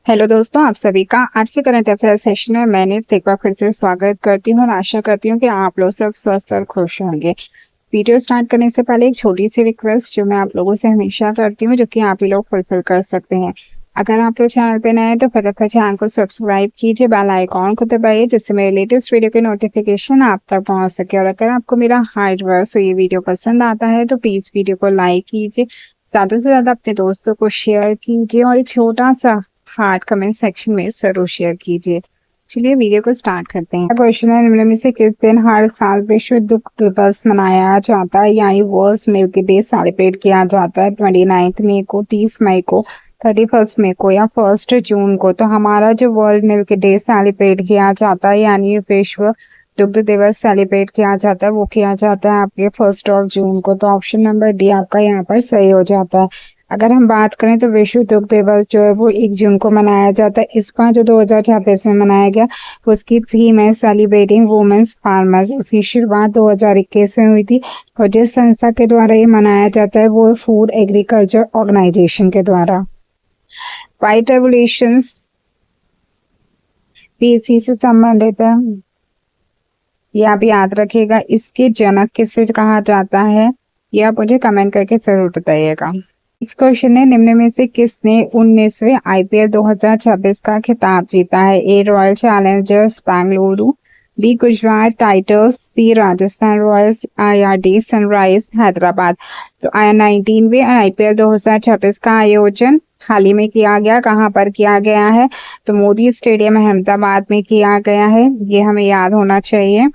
Hello दोस्तों, आप सभी का आज के करंट अफेयर सेशन में मैंने एक बार फिर से स्वागत करती हूँ और आशा करती हूँ कि आप लोग सब स्वस्थ और खुश होंगे। वीडियो स्टार्ट करने से पहले एक छोटी सी रिक्वेस्ट जो मैं आप लोगों से हमेशा करती हूँ, जो कि आप ही लोग फुलफिल कर सकते हैं। अगर आप लोग चैनल पे नए हैं तो फटाफट चैनल को सब्सक्राइब कीजिए, बेल आइकॉन को दबाइए, जिससे मेरे लेटेस्ट वीडियो के नोटिफिकेशन आप तक पहुंच सके। और अगर आपको मेरा हार्ड वर्क ये वीडियो पसंद आता है तो प्लीज वीडियो को लाइक कीजिए, ज्यादा से ज्यादा अपने दोस्तों को शेयर कीजिए और एक छोटा सा हार्ट कमेंट सेक्शन में जरूर शेयर कीजिए। चलिए वीडियो को स्टार्ट करते हैं। क्वेश्चन है, निम्न में से किस दिन हर साल विश्व दुग्ध दिवस मनाया जाता है, यानी वर्ल्ड मिल्क डे सेलिब्रेट किया जाता है? 29 मई को, 30 मई को, 31 मई को या 1 जून को? तो हमारा जो वर्ल्ड मिल्क डे सेलिब्रेट किया जाता है यानी विश्व दुग्ध दिवस सेलिब्रेट किया जाता है वो किया जाता है आपके 1 जून को। तो ऑप्शन नंबर डी आपका यहाँ पर सही हो जाता है। अगर हम बात करें तो विश्व दुग्ध दिवस जो है वो 1 जून को मनाया जाता है। इस बार जो 2026 में मनाया गया उसकी थीम है सेलिब्रेटिंग वुमेन्स फार्मर्स। उसकी शुरुआत 2021 में हुई थी और जिस संस्था के द्वारा ये मनाया जाता है वो फूड एग्रीकल्चर ऑर्गेनाइजेशन के द्वारा। व्हाइट रेवोल्यूशंस भी इसी से संबंधित है, ये आप याद रखिएगा। इसके जनक किसे कहा जाता है ये आप मुझे कमेंट करके जरूर बताइएगा। नेक्स्ट क्वेश्चन है, निम्न में से किसने 19वें आईपीएल 2026 का खिताब जीता है? A royal challengers Bengaluru, B Gujarat titans, C Rajasthan royals या डी सनराइज हैदराबाद? तो 19वें आईपीएल 2026 का आयोजन हाल ही में किया गया। कहाँ पर किया गया है? तो मोदी स्टेडियम अहमदाबाद में किया गया है, ये हमें याद होना चाहिए।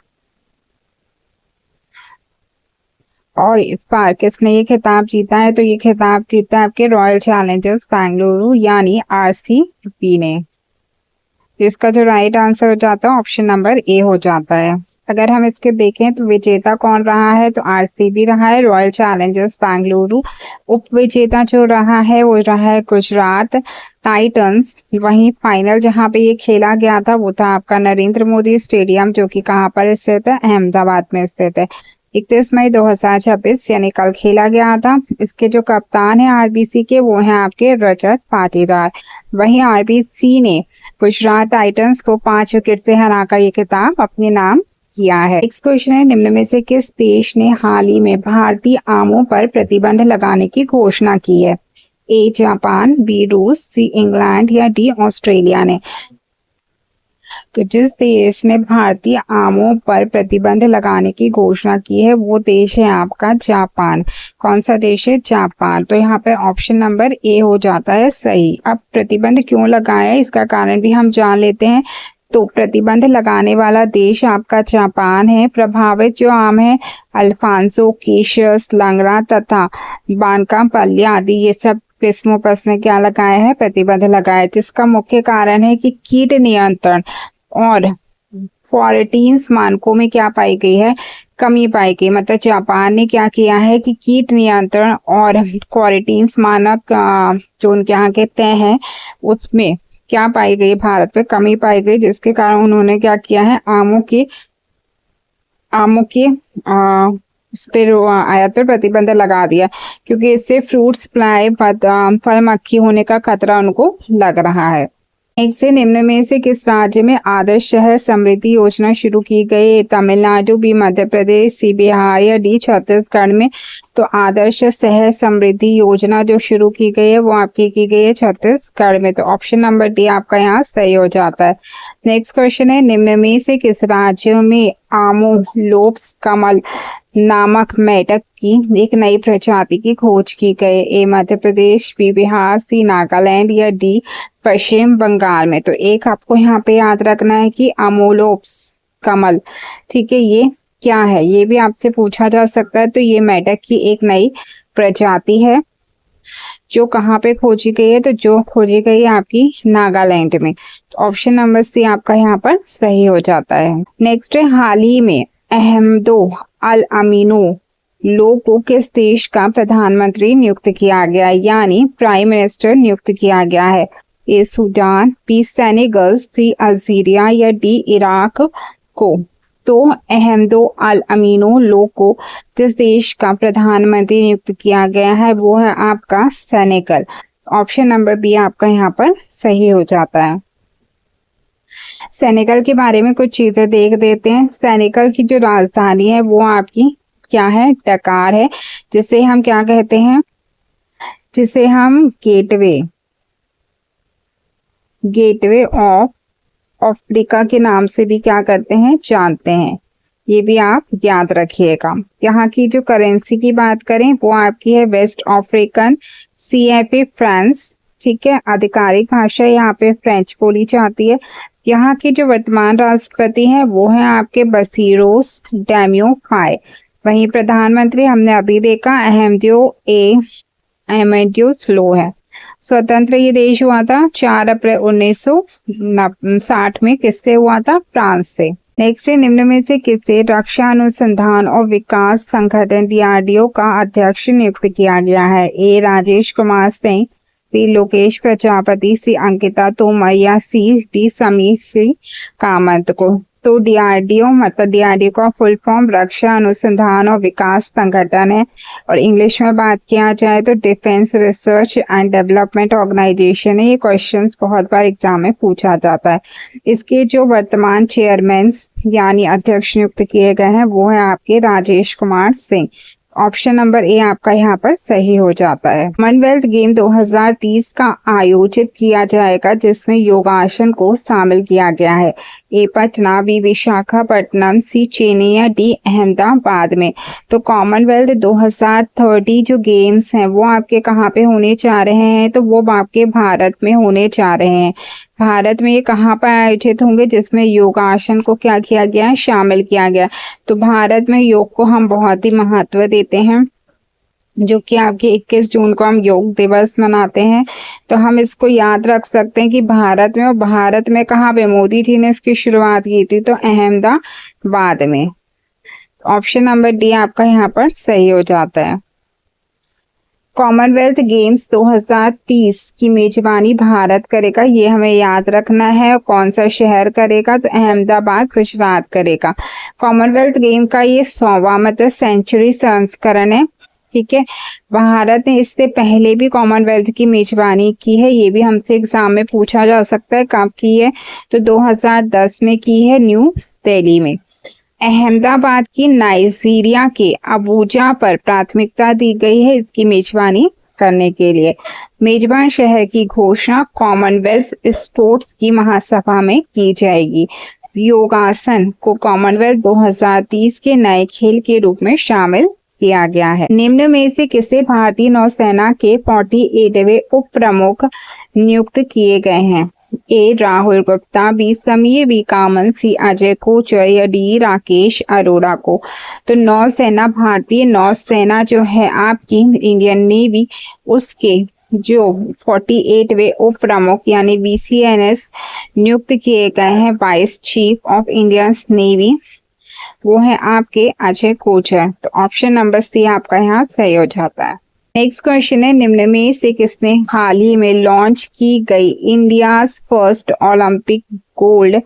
और इस बार किसने ये खिताब जीता है? तो ये खिताब जीता है आपके रॉयल चैलेंजर्स बेंगलुरु यानी आरसीबी ने। इसका जो राइट आंसर हो जाता है ऑप्शन नंबर ए हो जाता है। अगर हम इसके देखें तो विजेता कौन रहा है? तो आरसीबी रहा है, रॉयल चैलेंजर्स बेंगलुरु। उप विजेता जो रहा है वो रहा है गुजरात टाइटंस। वहीं फाइनल जहां पे ये खेला गया था वो था आपका नरेंद्र मोदी स्टेडियम, जो कि कहाँ पर स्थित है? अहमदाबाद में स्थित है। 31 मई 2026 यानी कल खेला गया था। इसके जो कप्तान है आरबीसी के वो हैं आपके रजत पाटीदार। वहीं आरबीसी ने गुजरात टाइटंस को 5 विकेट से हराकर ये खिताब अपने नाम किया है। नेक्स्ट क्वेश्चन है, निम्न में से किस देश ने हाल ही में भारतीय आमों पर प्रतिबंध लगाने की घोषणा की है? ए जापान, बी रूस, सी इंग्लैंड या डी ऑस्ट्रेलिया ने? तो जिस देश ने भारतीय आमों पर प्रतिबंध लगाने की घोषणा की है वो देश है आपका जापान। कौन सा देश है? जापान। तो यहाँ पे ऑप्शन नंबर ए हो जाता है सही। अब प्रतिबंध क्यों लगाया है इसका कारण भी हम जान लेते हैं। तो प्रतिबंध लगाने वाला देश आपका जापान है। प्रभावित जो आम है अल्फांसो, केशस, लंगड़ा तथा बानकापल्ली आदि ये सब किस्मों पर उसने क्या लगाया है? प्रतिबंध लगाया है, जिसका मुख्य कारण है कि कीट नियंत्रण और क्वारंटीन मानकों में क्या पाई गई है? कमी पाई गई। मतलब जापान ने क्या किया है कि कीट नियंत्रण और क्वारंटीन मानक जो उनके यहाँ के तय हैं उसमें क्या पाई गई? भारत पे कमी पाई गई, जिसके कारण उन्होंने क्या किया है? आमों के उस पर आयात पर प्रतिबंध लगा दिया, क्योंकि इससे फ्रूट सप्लाई फल मक्खी होने का खतरा उनको लग रहा है। नेक्स्ट, निम्न में से किस राज्य में आदर्श शहर समृद्धि योजना शुरू की गई? तमिलनाडु, बी मध्य प्रदेश, सी बिहार या डी छत्तीसगढ़ में? तो आदर्श शहर समृद्धि योजना जो शुरू की गई है वो आपकी की गई है छत्तीसगढ़ में। तो ऑप्शन नंबर डी आपका यहाँ सही हो जाता है। नेक्स्ट क्वेश्चन है, निम्न में से किस राज्य में आमोलोप्स कमल नामक मेढक की एक नई प्रजाति की खोज की गई? ए मध्य प्रदेश, बी बिहार, सी नागालैंड या डी पश्चिम बंगाल में? तो एक आपको यहाँ पे याद रखना है कि आमोलोप्स कमल, ठीक है, ये क्या है ये भी आपसे पूछा जा सकता है। तो ये मेढक की एक नई प्रजाति है जो कहाँ पे खोजी गई है? तो जो खोजी गई है आपकी नागालैंड में। तो ऑप्शन नंबर सी आपका यहाँ पर सही हो जाता है। नेक्स्ट है, हाल ही में अहमदो अल अमीनो लो को किस देश का प्रधानमंत्री नियुक्त किया गया, यानी प्राइम मिनिस्टर नियुक्त किया गया है? ए सूडान, बी सेनेगल, सी अल्जीरिया या डी इराक को? तो अहमदो अल अमीनो लो को जिस देश का प्रधानमंत्री नियुक्त किया गया है वो है आपका सेनेगल। ऑप्शन नंबर बी आपका यहाँ पर सही हो जाता है। सेनेगल के बारे में कुछ चीजें देख देते हैं। सेनेगल की जो राजधानी है वो आपकी क्या है, डकार है, जिसे हम क्या कहते हैं, जिसे हम गेटवे ऑफ अफ्रीका के नाम से भी क्या करते हैं, जानते हैं। ये भी आप याद रखिएगा। यहाँ की जो करेंसी की बात करें वो आपकी है वेस्ट अफ्रीकन CFA फ्रांस, ठीक है। आधिकारिक भाषा यहाँ पे फ्रेंच बोली जाती है। यहाँ के जो वर्तमान राष्ट्रपति हैं वो हैं आपके बसीरोस डैमियो फाय। वहीं प्रधानमंत्री हमने अभी देखा अहमदियो स्लो है। स्वतंत्र ये देश हुआ था 4 अप्रैल 1960 में, किससे हुआ था, फ्रांस से। नेक्स्ट है, निम्न में से किसे रक्षा अनुसंधान और विकास संगठन DRDO का अध्यक्ष नियुक्त किया गया है। ए राजेश कुमार सिंह, बी लोकेश प्रजापति, सी अंकिता तोमर या डी समीर श्री कामत को। तो DRDO मतलब DRDO का फुल फॉर्म रक्षा अनुसंधान और विकास संगठन है, और इंग्लिश में बात किया जाए तो defence research and development organisation है। ये क्वेश्चन बहुत बार एग्जाम में पूछा जाता है। इसके जो वर्तमान चेयरमैन यानी अध्यक्ष नियुक्त किए गए हैं वो है आपके Rajesh Kumar Singh. Option number A आपका यहाँ पर सही हो जाता है। कॉमनवेल्थ गेम 2030 का आयोजित किया जाएगा, जिसमें योगासन को शामिल किया गया है। ए पटना, बी विशाखापट्टनम, सी चेन्नई या डी अहमदाबाद में। तो कॉमनवेल्थ 2030 जो गेम्स हैं वो आपके कहाँ पे होने जा रहे हैं, तो वो आपके भारत में होने जा रहे हैं। भारत में ये कहाँ पर आयोजित होंगे, जिसमें योगासन को क्या किया गया है, शामिल किया गया। तो भारत में योग को हम बहुत ही महत्व देते हैं, जो कि आपके 21 जून को हम योग दिवस मनाते हैं। तो हम इसको याद रख सकते हैं कि भारत में, और भारत में कहाँ पे मोदी जी ने इसकी शुरुआत की थी, तो अहमदाबाद में। ऑप्शन नंबर डी आपका यहाँ पर सही हो जाता है। कॉमनवेल्थ गेम्स 2030 की मेजबानी भारत करेगा, ये हमें याद रखना है। कौन सा शहर करेगा, तो अहमदाबाद गुजरात करेगा। कॉमनवेल्थ गेम का ये 100वां मतलब सेंचुरी संस्करण है, ठीक है। भारत ने इससे पहले भी कॉमनवेल्थ की मेजबानी की है, ये भी हमसे एग्जाम में पूछा जा सकता है कब की है, तो 2010 में की है, न्यू दिल्ली में। अहमदाबाद की नाइजीरिया के अबूजा पर प्राथमिकता दी गई है इसकी मेजबानी करने के लिए। मेजबान शहर की घोषणा कॉमनवेल्थ स्पोर्ट्स की महासभा में की जाएगी। योगासन को कॉमनवेल्थ 2030 के नए खेल के रूप में शामिल किया गया है। निम्न में से किसे भारतीय नौसेना के 48वें उप प्रमुख नियुक्त किए गए हैं। ए राहुल गुप्ता, बी समीर बी कामल, सी अजय कोचर या डी राकेश अरोड़ा को। तो नौसेना, भारतीय नौसेना जो है आपकी इंडियन नेवी, उसके जो 48वें उप प्रमुख यानी VCNS नियुक्त किए गए हैं vice chief of Indian navy, वो है आपके अजय कोचर। तो ऑप्शन नंबर सी आपका यहाँ सही हो जाता है। नेक्स्ट क्वेश्चन है, निम्न में से किसने हाल ही में लॉन्च की गई India's first olympic gold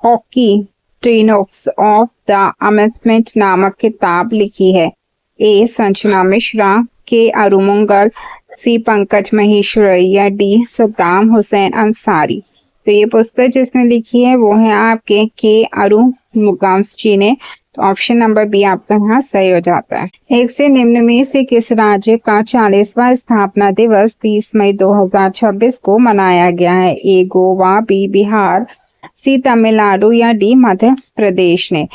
hockey triumphs of the amazement नामक किताब लिखी है। ए संजना मिश्रा, के अरुमंगल, सी पंकज महेश्वरी या डी सद्दाम हुसैन अंसारी। तो ये पुस्तक जिसने लिखी है वो है आपके के अरुमंगल जी ने। तो ऑप्शन नंबर बी आपका यहाँ सही हो जाता है। नेक्स्ट, निम्न में से किस राज्य का 40वां स्थापना दिवस 30 मई 2026 को मनाया गया है। ए गोवा, बी बिहार, सी तमिलनाडु या डी मध्य प्रदेश ने।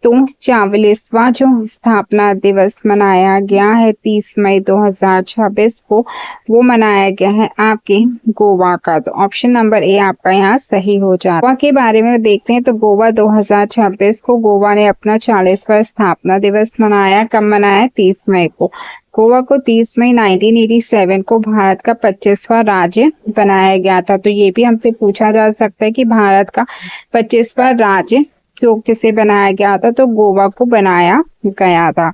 तो 40वां जो स्थापना दिवस मनाया गया है 30 मई 2026 को, वो मनाया गया है आपके गोवा का। तो ऑप्शन नंबर ए आपका यहाँ सही हो जाता है। गोवा के बारे में देखते हैं तो गोवा 2026 को गोवा ने अपना 40वां स्थापना दिवस मनाया। कब मनाया, 30 मई को। गोवा को 30 मई 1987 को भारत का 25वां राज्य बनाया गया था। तो ये भी हमसे पूछा जा सकता है कि भारत का 25वां राज्य क्यों किसे बनाया गया था, तो गोवा को बनाया गया था।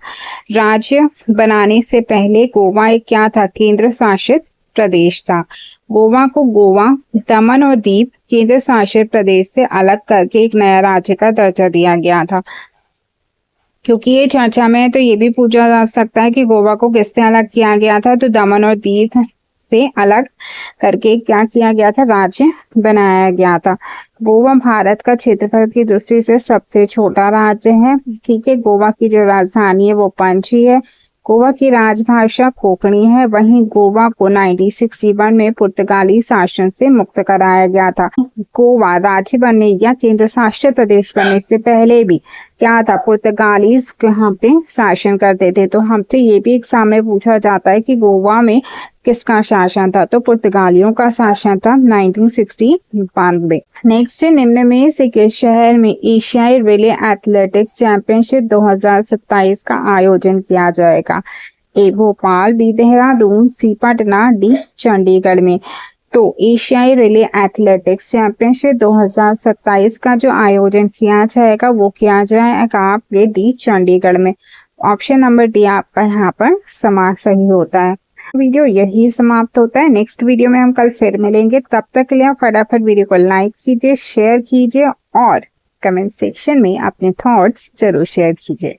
राज्य बनाने से पहले गोवा एक क्या था, केंद्र शासित प्रदेश था। गोवा को गोवा, दमन और दीव केंद्र शासित प्रदेश से अलग करके एक नया राज्य का दर्जा दिया गया था। क्योंकि ये चर्चा में है तो ये भी पूछा जा सकता है कि गोवा को किससे अलग किया गया था, तो दमन और दीव से अलग करके क्या किया गया था, राज्य बनाया गया था। गोवा भारत का क्षेत्रफल की दृष्टि से सबसे छोटा राज्य है। ठीक है, गोवा की जो राजधानी है वो पणजी है। गोवा की राजभाषा कोंकणी है। वहीं गोवा को 1961 में पुर्तगाली शासन से मुक्त कराया गया था। गोवा राज्य बनने या केंद्र शासित प्रदेश बनने से पहले भी क्या था, पुर्तगालीज यहाँ पे शासन करते थे। तो हमसे ये भी एग्जाम में पूछा जाता है कि गोवा में किसका शासन था, तो पुर्तगालियों का शासन था 1961 में। नेक्स्ट है, निम्न में से किस शहर में एशियाई रिले एथलेटिक्स चैंपियनशिप 2027 का आयोजन किया जाएगा? ए भोपाल, बी देहरादून, सी पटना, डी चंडीगढ़ में। तो एशियाई रिले एथलेटिक्स चैंपियनशिप 2027 का जो आयोजन किया जाएगा वो किया जाएगा आपके डी चंडीगढ़ में। ऑप्शन नंबर डी आपका यहाँ पर सही होता है। वीडियो यही समाप्त होता है। नेक्स्ट वीडियो में हम कल फिर मिलेंगे। तब तक के लिए फटाफट वीडियो को लाइक कीजिए, शेयर कीजिए और कमेंट सेक्शन में अपने थॉट्स जरूर शेयर कीजिए।